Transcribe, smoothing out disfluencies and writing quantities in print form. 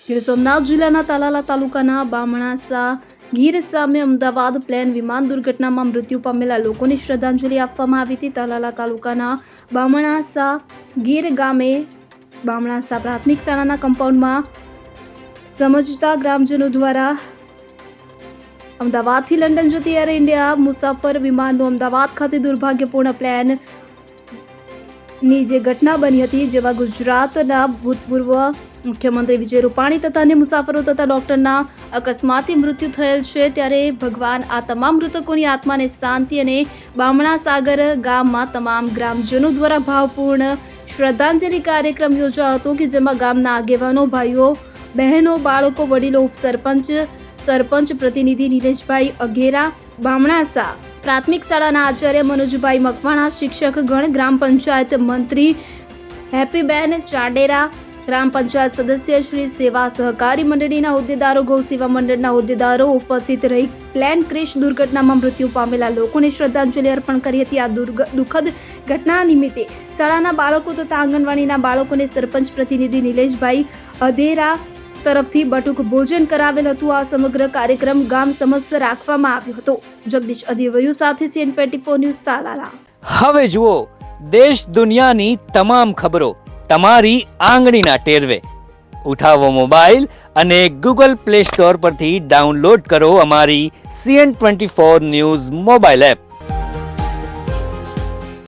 ગીર સોમનાથ જિલ્લાના તાલાલા તાલુકાના બામણાસા ગીર સામે અમદાવાદ પ્લેન વિમાન દુર્ઘટનામાં મૃત્યુ પામેલા લોકોને શ્રદ્ધાંજલિ આપવામાં આવી હતી. તાલાલા તાલુકાના બામણાસા ગીર ગામે બામણાસા પ્રાથમિક શાળાના કમ્પાઉન્ડમાં સમજતા ગ્રામજનો દ્વારા અમદાવાદથી લંડન જતી એર ઇન્ડિયા મુસાફર વિમાનનું અમદાવાદ ખાતે દુર્ભાગ્યપૂર્ણ પ્લેન ની જે ઘટના બની હતી, જેમાં ગુજરાતના ભૂતપૂર્વ મુખ્યમંત્રી વિજય રૂપાણી તથા અન્ય મુસાફરો તથા ડોક્ટરના અકસ્માતે મૃત્યુ થયેલ છે. ત્યારે ભગવાન આ તમામ મૃતકોની આત્માને શાંતિ અને બામણા સાગર ગામમાં તમામ ગ્રામજનો દ્વારા ભાવપૂર્ણ શ્રદ્ધાંજલિ કાર્યક્રમ યોજાયો હતો, કે જેમાં ગામના આગેવાનો, ભાઈઓ, બહેનો, બાળકો, વડીલો, સરપંચ પ્રતિનિધિ નિલેશભાઈ અઘેરા, બામણાસા પ્રાથમિક શાળાના આચાર્ય મનોજભાઈ મકવાણા, શિક્ષક ગણ, ગ્રામ પંચાયત મંત્રી હેપીબેન ચાડેરા, ગ્રામ પંચાયત સદસ્ય શ્રી, સેવા સહકારી મંડળીના હોદ્દેદારો, ગૌ સેવા મંડળના હોદ્દેદારો ઉપસ્થિત રહી પ્લેન ક્રેશ દુર્ઘટનામાં મૃત્યુ પામેલા લોકોને શ્રદ્ધાંજલિ અર્પણ કરી હતી. આ દુઃખદ ઘટના નિમિત્તે શાળાના બાળકો તથા આંગણવાડીના બાળકોને સરપંચ પ્રતિનિધિ નિલેશભાઈ અધેરા તરફથી બટુક ભોજન કરાવેલ હતું. આ સમગ્ર કાર્યક્રમ ગામ સમસ્ત રાખવામાં આવ્યો હતો. જગદીશ અધિવયુ સાથે CN24 ન્યૂઝ તાલાલા. હવે જુઓ દેશ દુનિયાની તમામ ખબરો તમારી આંગળીના ટેરવે. ઉઠાવો મોબાઈલ અને Google Play Store પરથી ડાઉનલોડ કરો અમારી CN24 ન્યૂઝ મોબાઈલ એપ.